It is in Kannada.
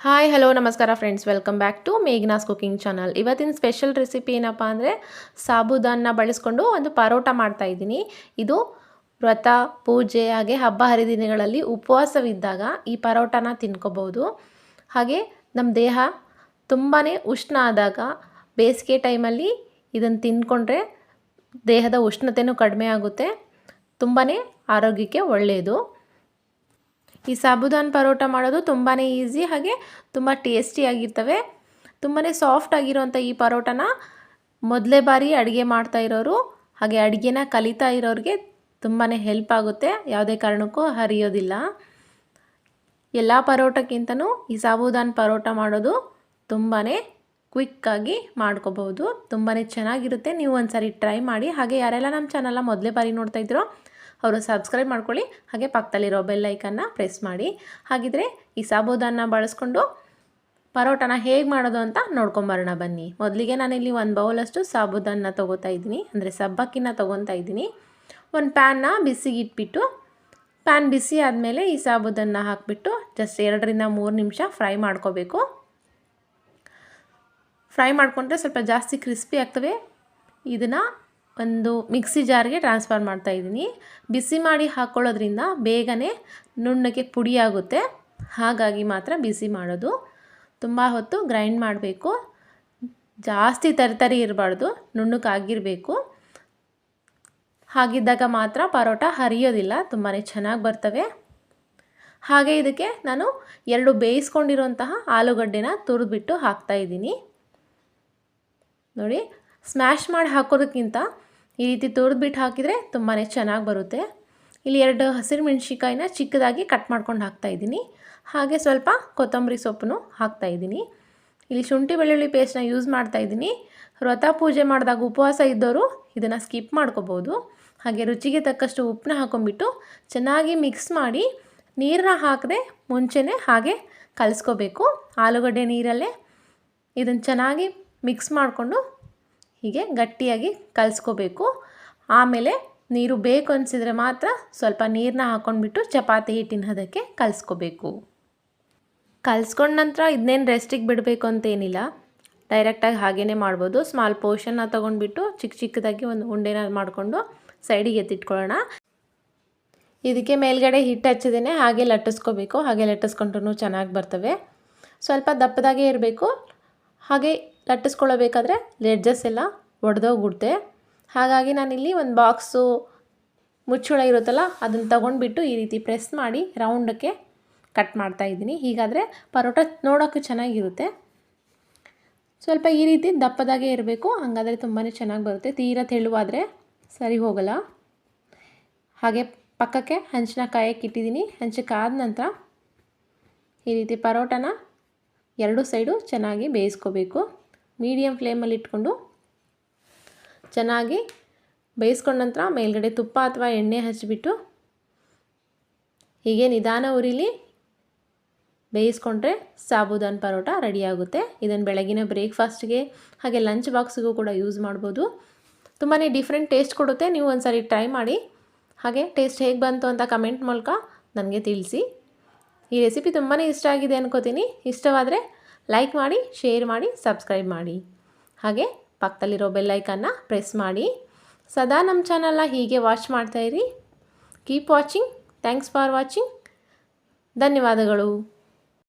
ಹಾಯ್ ಹಲೋ ನಮಸ್ಕಾರ friends, welcome back to Meghna's cooking channel. ಇವತ್ತಿನ ಸ್ಪೆಷಲ್ ರೆಸಿಪಿ ಏನಪ್ಪ ಅಂದರೆ ಸಾಬುದಾನ್ನ ಬಳಸ್ಕೊಂಡು ಒಂದು ಪರೋಟ ಮಾಡ್ತಾಯಿದ್ದೀನಿ. ಇದು ವ್ರತ, ಪೂಜೆ ಹಾಗೆ ಹಬ್ಬ ಹರಿದಿನಗಳಲ್ಲಿ ಉಪವಾಸವಿದ್ದಾಗ ಈ ಪರೋಟನ ತಿನ್ಕೋಬೋದು. ಹಾಗೆ ನಮ್ಮ ದೇಹ ತುಂಬಾ ಉಷ್ಣ ಆದಾಗ ಬೇಸಿಗೆ ಟೈಮಲ್ಲಿ ಇದನ್ನು ತಿಂದ್ಕೊಂಡ್ರೆ ದೇಹದ ಉಷ್ಣತೆಯೂ ಕಡಿಮೆ ಆಗುತ್ತೆ, ತುಂಬಾ ಆರೋಗ್ಯಕ್ಕೆ ಒಳ್ಳೆಯದು. ಈ ಸಾಬುದಾನ್ ಪರೋಟ ಮಾಡೋದು ತುಂಬಾ ಈಸಿ, ಹಾಗೆ ತುಂಬ ಟೇಸ್ಟಿಯಾಗಿರ್ತವೆ. ತುಂಬಾ ಸಾಫ್ಟ್ ಆಗಿರೋಂಥ ಈ ಪರೋಟನ ಮೊದಲೇ ಬಾರಿ ಅಡುಗೆ ಮಾಡ್ತಾ ಇರೋರು ಹಾಗೆ ಅಡುಗೆನ ಕಲಿತಾ ಇರೋರಿಗೆ ತುಂಬಾ ಹೆಲ್ಪ್ ಆಗುತ್ತೆ, ಯಾವುದೇ ಕಾರಣಕ್ಕೂ ಹರಿಯೋದಿಲ್ಲ. ಎಲ್ಲ ಪರೋಟಕ್ಕಿಂತನೂ ಈ ಸಾಬುದಾನ್ ಪರೋಟ ಮಾಡೋದು ತುಂಬಾ ಕ್ವಿಕ್ಕಾಗಿ ಮಾಡ್ಕೋಬಹುದು, ತುಂಬಾ ಚೆನ್ನಾಗಿರುತ್ತೆ. ನೀವು ಒಂದ್ಸರಿ ಟ್ರೈ ಮಾಡಿ. ಹಾಗೆ ಯಾರೆಲ್ಲ ನಮ್ಮ ಚಾನಲ್ನ ಮೊದಲೇ ಬಾರಿ ನೋಡ್ತಾ ಇದ್ರೋ ಅವರು ಸಬ್ಸ್ಕ್ರೈಬ್ ಮಾಡ್ಕೊಳ್ಳಿ, ಹಾಗೆ ಪಕ್ಕದಲ್ಲಿರೋ ಬೆಲ್ ಐಕನ್ನ ಪ್ರೆಸ್ ಮಾಡಿ. ಹಾಗಿದ್ರೆ ಈ ಸಾಬುದಾನ್ನ ಬಳಸ್ಕೊಂಡು ಪರೋಟನ ಹೇಗೆ ಮಾಡೋದು ಅಂತ ನೋಡ್ಕೊಂಬರೋಣ ಬನ್ನಿ. ಮೊದಲಿಗೆ ನಾನಿಲ್ಲಿ ಒಂದು ಬೌಲಷ್ಟು ಸಾಬುದಾನ್ನ ತೊಗೋತಾ ಇದ್ದೀನಿ, ಅಂದರೆ ಸಬ್ಬಕ್ಕಿನ ತೊಗೊತಾ ಇದ್ದೀನಿ. ಒಂದು ಪ್ಯಾನ್ನ ಬಿಸಿಗೆ ಇಟ್ಬಿಟ್ಟು, ಪ್ಯಾನ್ ಬಿಸಿ ಆದಮೇಲೆ ಈ ಸಾಬುದಾನ್ನ ಹಾಕಿಬಿಟ್ಟು ಜಸ್ಟ್ 2-3 ನಿಮಿಷ ಫ್ರೈ ಮಾಡ್ಕೋಬೇಕು. ಫ್ರೈ ಮಾಡಿಕೊಂಡ್ರೆ ಸ್ವಲ್ಪ ಜಾಸ್ತಿ ಕ್ರಿಸ್ಪಿ ಆಗ್ತವೆ. ಇದನ್ನು ಒಂದು ಮಿಕ್ಸಿ ಜಾರ್ಗೆ ಟ್ರಾನ್ಸ್ಫರ್ ಮಾಡ್ತಾಯಿದ್ದೀನಿ. ಬಿಸಿ ಮಾಡಿ ಹಾಕ್ಕೊಳ್ಳೋದ್ರಿಂದ ಬೇಗನೆ ನುಣ್ಣಗೆ ಪುಡಿ ಆಗುತ್ತೆ, ಹಾಗಾಗಿ ಮಾತ್ರ ಬಿಸಿ ಮಾಡೋದು. ತುಂಬ ಹೊತ್ತು ಗ್ರೈಂಡ್ ಮಾಡಬೇಕು, ಜಾಸ್ತಿ ತರಿ ಇರಬಾರ್ದು, ನುಣ್ಣಗಾಗಿರಬೇಕು. ಹಾಗಿದ್ದಾಗ ಮಾತ್ರ ಪರೋಟ ಹರಿಯೋದಿಲ್ಲ, ತುಂಬಾ ಚೆನ್ನಾಗಿ ಬರ್ತವೆ. ಹಾಗೆ ಇದಕ್ಕೆ ನಾನು 2 ಬೇಯಿಸ್ಕೊಂಡಿರುವಂತಹ ಆಲೂಗಡ್ಡೆನ ತುರಿದ್ಬಿಟ್ಟು ಹಾಕ್ತಾಯಿದ್ದೀನಿ. ನೋಡಿ, ಸ್ಮ್ಯಾಶ್ ಮಾಡಿ ಹಾಕೋದಕ್ಕಿಂತ ಈ ರೀತಿ ತುರಿದ್ಬಿಟ್ಟು ಹಾಕಿದರೆ ತುಂಬಾ ಚೆನ್ನಾಗಿ ಬರುತ್ತೆ. ಇಲ್ಲಿ 2 ಹಸಿರು ಮೆಣಸಿನ್ಕಾಯಿನ ಚಿಕ್ಕದಾಗಿ ಕಟ್ ಮಾಡ್ಕೊಂಡು ಹಾಕ್ತಾಯಿದ್ದೀನಿ. ಹಾಗೆ ಸ್ವಲ್ಪ ಕೊತ್ತಂಬರಿ ಸೊಪ್ಪನ್ನು ಹಾಕ್ತಾಯಿದ್ದೀನಿ. ಇಲ್ಲಿ ಶುಂಠಿ ಬೆಳ್ಳುಳ್ಳಿ ಪೇಸ್ಟ್ನ ಯೂಸ್ ಮಾಡ್ತಾಯಿದ್ದೀನಿ. ವ್ರತ ಪೂಜೆ ಮಾಡಿದಾಗ ಉಪವಾಸ ಇದ್ದವರು ಇದನ್ನು ಸ್ಕಿಪ್ ಮಾಡ್ಕೋಬೋದು. ಹಾಗೆ ರುಚಿಗೆ ತಕ್ಕಷ್ಟು ಉಪ್ಪನ್ನ ಹಾಕೊಂಡ್ಬಿಟ್ಟು ಚೆನ್ನಾಗಿ ಮಿಕ್ಸ್ ಮಾಡಿ, ನೀರನ್ನ ಹಾಕದೆ ಮುಂಚೆನೇ ಹಾಗೆ ಕಲಿಸ್ಕೋಬೇಕು. ಆಲೂಗಡ್ಡೆ ನೀರಲ್ಲೇ ಇದನ್ನು ಚೆನ್ನಾಗಿ ಮಿಕ್ಸ್ ಮಾಡಿಕೊಂಡು ಹೀಗೆ ಗಟ್ಟಿಯಾಗಿ ಕಲಿಸ್ಕೋಬೇಕು. ಆಮೇಲೆ ನೀರು ಬೇಕು ಅನಿಸಿದರೆ ಮಾತ್ರ ಸ್ವಲ್ಪ ನೀರನ್ನ ಹಾಕ್ಕೊಂಡ್ಬಿಟ್ಟು ಚಪಾತಿ ಹಿಟ್ಟಿನ ಹದಕ್ಕೆ ಕಲಿಸ್ಕೋಬೇಕು. ಕಲಿಸ್ಕೊಂಡ ನಂತರ ಇದನ್ನೇನು ರೆಸ್ಟಿಗೆ ಬಿಡಬೇಕು ಅಂತೇನಿಲ್ಲ, ಡೈರೆಕ್ಟಾಗಿ ಹಾಗೇ ಮಾಡ್ಬೋದು. ಸ್ಮಾಲ್ ಪೋರ್ಷನ್ನ ತೊಗೊಂಡ್ಬಿಟ್ಟು ಚಿಕ್ಕದಾಗಿ ಒಂದು ಉಂಡೆನ ಮಾಡಿಕೊಂಡು ಸೈಡಿಗೆ ಎತ್ತಿಟ್ಕೊಳ್ಳೋಣ. ಇದಕ್ಕೆ ಮೇಲ್ಗಡೆ ಹಿಟ್ಟು ಹಚ್ಚದೇನೆ ಹಾಗೆ ಲಟ್ಟಿಸ್ಕೋಬೇಕು. ಹಾಗೆ ಲಟ್ಟಿಸ್ಕೊಂಡ್ರೂ ಚೆನ್ನಾಗಿ ಬರ್ತವೆ. ಸ್ವಲ್ಪ ದಪ್ಪದಾಗೆ ಇರಬೇಕು. ಹಾಗೆ ಲಟ್ಟಿಸ್ಕೊಳ್ಳಬೇಕಾದ್ರೆ ಎಡ್ಜಸ್ ಎಲ್ಲ ಒಡೆದೋಗ್ಬಿಡುತ್ತೆ. ಹಾಗಾಗಿ ನಾನಿಲ್ಲಿ ಒಂದು ಬಾಕ್ಸು ಮುಚ್ಚಳ ಇರುತ್ತಲ್ಲ ಅದನ್ನು ತೊಗೊಂಡ್ಬಿಟ್ಟು ಈ ರೀತಿ ಪ್ರೆಸ್ ಮಾಡಿ ರೌಂಡಕ್ಕೆ ಕಟ್ ಮಾಡ್ತಾಯಿದ್ದೀನಿ. ಹೀಗಾದರೆ ಪರೋಟ ನೋಡೋಕ್ಕೆ ಚೆನ್ನಾಗಿರುತ್ತೆ. ಸ್ವಲ್ಪ ಈ ರೀತಿ ದಪ್ಪದಾಗೆ ಇರಬೇಕು, ಹಾಗಾದರೆ ತುಂಬಾ ಚೆನ್ನಾಗಿ ಬರುತ್ತೆ. ತೀರಾ ತೆಳುವಾದರೆ ಸರಿ ಹೋಗಲ್ಲ. ಹಾಗೆ ಪಕ್ಕಕ್ಕೆ ಹಂಚನ್ನ ಕಾಯಕ್ಕೆ ಇಟ್ಟಿದ್ದೀನಿ. ಹಂಚಕ್ಕಾದ ನಂತರ ಈ ರೀತಿ ಪರೋಟನ 2 ಸೈಡು ಚೆನ್ನಾಗಿ ಬೇಯಿಸ್ಕೋಬೇಕು. ಮೀಡಿಯಮ್ ಫ್ಲೇಮಲ್ಲಿ ಇಟ್ಕೊಂಡು ಚೆನ್ನಾಗಿ ಬೇಯಿಸ್ಕೊಂಡ ನಂತರ ಮೇಲ್ಗಡೆ ತುಪ್ಪ ಅಥವಾ ಎಣ್ಣೆ ಹಚ್ಚಿಬಿಟ್ಟು ಹೀಗೆ ನಿಧಾನ ಉರಿಲಿ ಬೇಯಿಸ್ಕೊಂಡ್ರೆ ಸಾಬುದಾನ್ ಪರೋಟ ರೆಡಿಯಾಗುತ್ತೆ. ಇದನ್ನು ಬೆಳಗಿನ ಬ್ರೇಕ್ಫಾಸ್ಟ್ಗೆ ಹಾಗೆ ಲಂಚ್ ಬಾಕ್ಸಿಗೂ ಕೂಡ ಯೂಸ್ ಮಾಡ್ಬೋದು. ತುಂಬಾ ಡಿಫ್ರೆಂಟ್ ಟೇಸ್ಟ್ ಕೊಡುತ್ತೆ. ನೀವು ಒಂದ್ಸರಿ ಟ್ರೈ ಮಾಡಿ. ಹಾಗೆ ಟೇಸ್ಟ್ ಹೇಗೆ ಬಂತು ಅಂತ ಕಮೆಂಟ್ ಮೂಲಕ ನನಗೆ ತಿಳಿಸಿ. ಈ ರೆಸಿಪಿ ತುಂಬಾ ಇಷ್ಟ ಆಗಿದೆ ಅನ್ಕೋತೀನಿ. ಇಷ್ಟವಾದರೆ ಲೈಕ್ ಮಾಡಿ, ಶೇರ್ ಮಾಡಿ, ಸಬ್ಸ್ಕ್ರೈಬ್ ಮಾಡಿ. ಹಾಗೆ ಪಕ್ಕದಲ್ಲಿರೋ ಬೆಲ್ ಐಕನ್ನ ಪ್ರೆಸ್ ಮಾಡಿ. ಸದಾ ನಮ್ಮ ಚಾನಲ್ನ ಹೀಗೆ ವಾಚ್ ಮಾಡ್ತಾಯಿರಿ. Keep watching. Thanks for watching. ಧನ್ಯವಾದಗಳು.